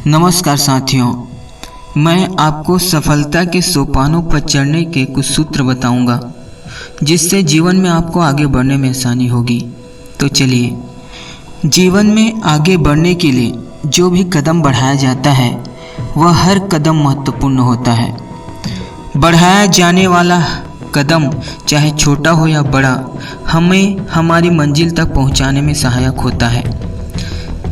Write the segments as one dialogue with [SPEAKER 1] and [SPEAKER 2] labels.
[SPEAKER 1] नमस्कार साथियों, मैं आपको सफलता के सोपानों पर चढ़ने के कुछ सूत्र बताऊंगा, जिससे जीवन में आपको आगे बढ़ने में आसानी होगी। तो चलिए, जीवन में आगे बढ़ने के लिए जो भी कदम बढ़ाया जाता है वह हर कदम महत्वपूर्ण होता है। बढ़ाया जाने वाला कदम चाहे छोटा हो या बड़ा, हमें हमारी मंजिल तक पहुंचाने में सहायक होता है।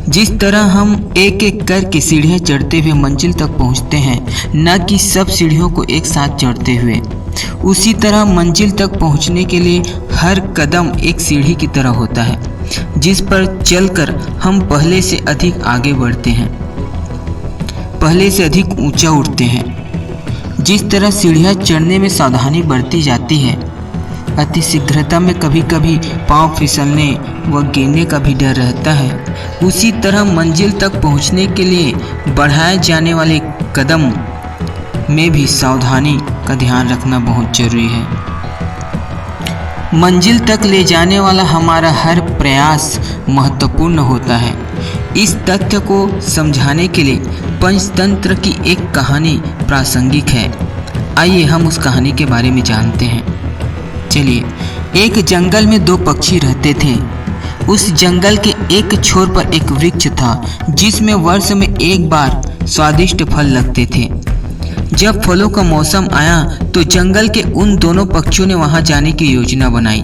[SPEAKER 1] जिस तरह हम एक एक करके सीढ़ियाँ चढ़ते हुए मंजिल तक पहुंचते हैं, न कि सब सीढ़ियों को एक साथ चढ़ते हुए, उसी तरह मंजिल तक पहुंचने के लिए हर कदम एक सीढ़ी की तरह होता है, जिस पर चलकर हम पहले से अधिक आगे बढ़ते हैं, पहले से अधिक ऊंचा उठते हैं। जिस तरह सीढ़ियाँ चढ़ने में सावधानी बरती जाती है, अति शीघ्रता में कभी कभी पांव फिसलने व गिरने का भी डर रहता है, उसी तरह मंजिल तक पहुंचने के लिए बढ़ाए जाने वाले कदम में भी सावधानी का ध्यान रखना बहुत जरूरी है। मंजिल तक ले जाने वाला हमारा हर प्रयास महत्वपूर्ण होता है। इस तथ्य को समझाने के लिए पंचतंत्र की एक कहानी प्रासंगिक है। आइए हम उस कहानी के बारे में जानते हैं। चलिए, एक जंगल में दो पक्षी रहते थे। उस जंगल के एक छोर पर एक वृक्ष था, जिसमें वर्ष में एक बार स्वादिष्ट फल लगते थे। जब फलों का मौसम आया तो जंगल के उन दोनों पक्षियों ने वहां जाने की योजना बनाई।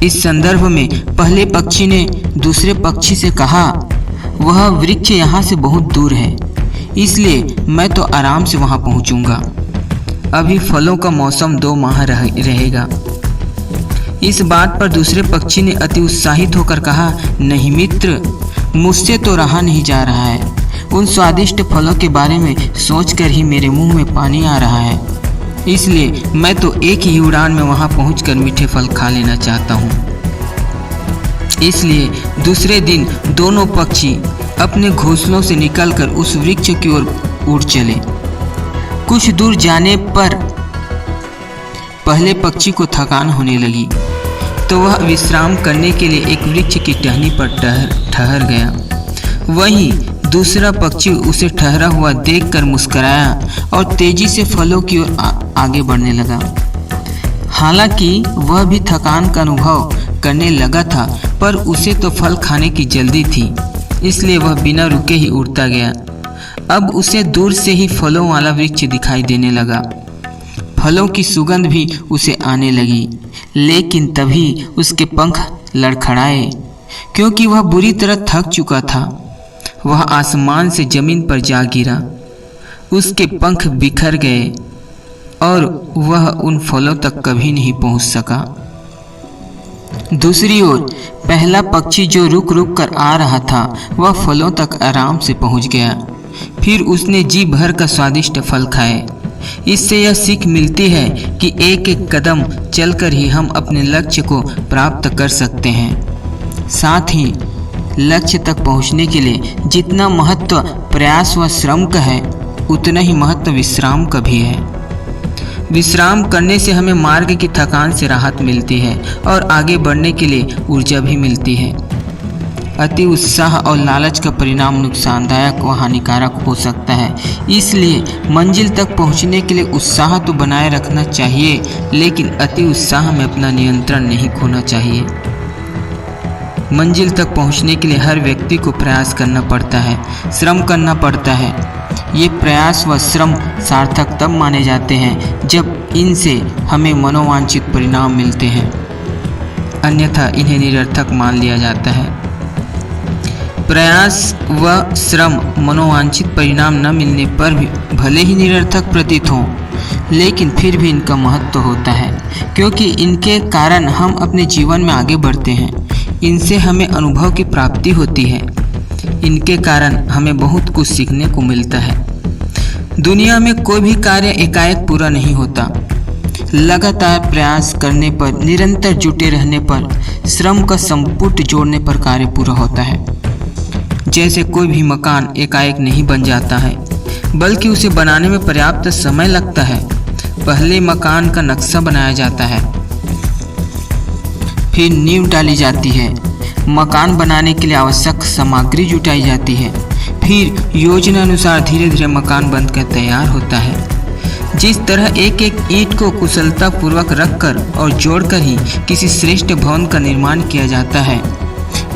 [SPEAKER 1] इस संदर्भ में पहले पक्षी ने दूसरे पक्षी से कहा, वह वृक्ष यहाँ से बहुत दूर है, इसलिए मैं तो आराम से वहां पहुंचूंगा। अभी फलों का मौसम 2 माह रहेगा। इस बात पर दूसरे पक्षी ने अति उत्साहित होकर कहा, नहीं मित्र, मुझसे तो रहा नहीं जा रहा है। उन स्वादिष्ट फलों के बारे में सोचकर ही मेरे मुंह में पानी आ रहा है, इसलिए मैं तो एक ही उड़ान में वहां पहुंचकर मीठे फल खा लेना चाहता हूं। इसलिए दूसरे दिन दोनों पक्षी अपने घोंसलों से निकलकर उस वृक्ष की ओर उड़ चले। कुछ दूर जाने पर पहले पक्षी को थकान होने लगी, तो वह विश्राम करने के लिए एक वृक्ष की टहनी पर ठहर गया। वहीं दूसरा पक्षी उसे ठहरा हुआ देखकर मुस्कुराया और तेजी से फलों की ओर आगे बढ़ने लगा। हालांकि वह भी थकान का अनुभव करने लगा था, पर उसे तो फल खाने की जल्दी थी, इसलिए वह बिना रुके ही उड़ता गया। अब उसे दूर से ही फलों वाला वृक्ष दिखाई देने लगा। फलों की सुगंध भी उसे आने लगी, लेकिन तभी उसके पंख लड़खड़ाए, क्योंकि वह बुरी तरह थक चुका था। वह आसमान से जमीन पर जा गिरा, उसके पंख बिखर गए और वह उन फलों तक कभी नहीं पहुंच सका। दूसरी ओर पहला पक्षी जो रुक रुक कर आ रहा था, वह फलों तक आराम से पहुंच गया। फिर उसने जी भर का स्वादिष्ट फल खाए। इससे यह सीख मिलती है कि एक एक कदम चलकर ही हम अपने लक्ष्य को प्राप्त कर सकते हैं। साथ ही लक्ष्य तक पहुंचने के लिए जितना महत्व प्रयास व श्रम का है, उतना ही महत्व विश्राम का भी है। विश्राम करने से हमें मार्ग की थकान से राहत मिलती है और आगे बढ़ने के लिए ऊर्जा भी मिलती है। अति उत्साह और लालच का परिणाम नुकसानदायक व हानिकारक हो सकता है, इसलिए मंजिल तक पहुंचने के लिए उत्साह तो बनाए रखना चाहिए, लेकिन अति उत्साह में अपना नियंत्रण नहीं खोना चाहिए। मंजिल तक पहुंचने के लिए हर व्यक्ति को प्रयास करना पड़ता है, श्रम करना पड़ता है। ये प्रयास व श्रम सार्थक तब माने जाते हैं जब इनसे हमें मनोवांछित परिणाम मिलते हैं, अन्यथा इन्हें निरर्थक मान लिया जाता है। प्रयास व श्रम मनोवांछित परिणाम न मिलने पर भी भले ही निरर्थक प्रतीत हों, लेकिन फिर भी इनका महत्व होता है, क्योंकि इनके कारण हम अपने जीवन में आगे बढ़ते हैं। इनसे हमें अनुभव की प्राप्ति होती है। इनके कारण हमें बहुत कुछ सीखने को मिलता है। दुनिया में कोई भी कार्य एकाएक पूरा नहीं होता। लगातार प्रयास करने पर, निरंतर जुटे रहने पर, श्रम का संपुट जोड़ने पर कार्य पूरा होता है। जैसे कोई भी मकान एकाएक नहीं बन जाता है, बल्कि उसे बनाने में पर्याप्त समय लगता है। पहले मकान का नक्शा बनाया जाता है, फिर नींव डाली जाती है, मकान बनाने के लिए आवश्यक सामग्री जुटाई जाती है, फिर योजना अनुसार धीरे धीरे मकान बनकर तैयार होता है। जिस तरह एक एक ईंट को कुशलता पूर्वक रखकर और जोड़कर ही किसी श्रेष्ठ भवन का निर्माण किया जाता है,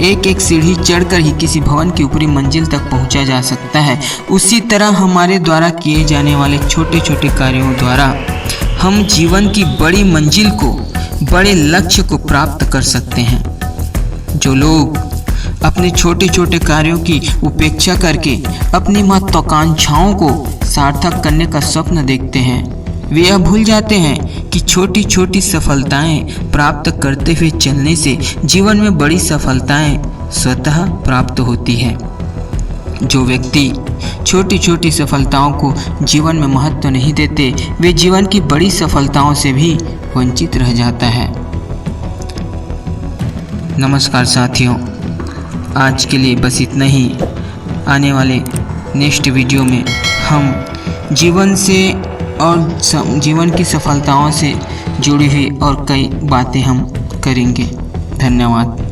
[SPEAKER 1] एक एक सीढ़ी चढ़कर ही किसी भवन की ऊपरी मंजिल तक पहुंचा जा सकता है, उसी तरह हमारे द्वारा किए जाने वाले छोटे छोटे कार्यों द्वारा हम जीवन की बड़ी मंजिल को, बड़े लक्ष्य को प्राप्त कर सकते हैं। जो लोग अपने छोटे छोटे कार्यों की उपेक्षा करके अपनी महत्वाकांक्षाओं को सार्थक करने का स्वप्न देखते हैं, वे यह भूल जाते हैं कि छोटी छोटी सफलताएं प्राप्त करते हुए चलने से जीवन में बड़ी सफलताएं स्वतः प्राप्त होती है। जो व्यक्ति छोटी छोटी सफलताओं को जीवन में महत्व नहीं देते, वे जीवन की बड़ी सफलताओं से भी वंचित रह जाता है। नमस्कार साथियों, आज के लिए बस इतना ही। आने वाले नेक्स्ट वीडियो में हम जीवन से और जीवन की सफलताओं से जुड़ी हुई और कई बातें हम करेंगे। धन्यवाद।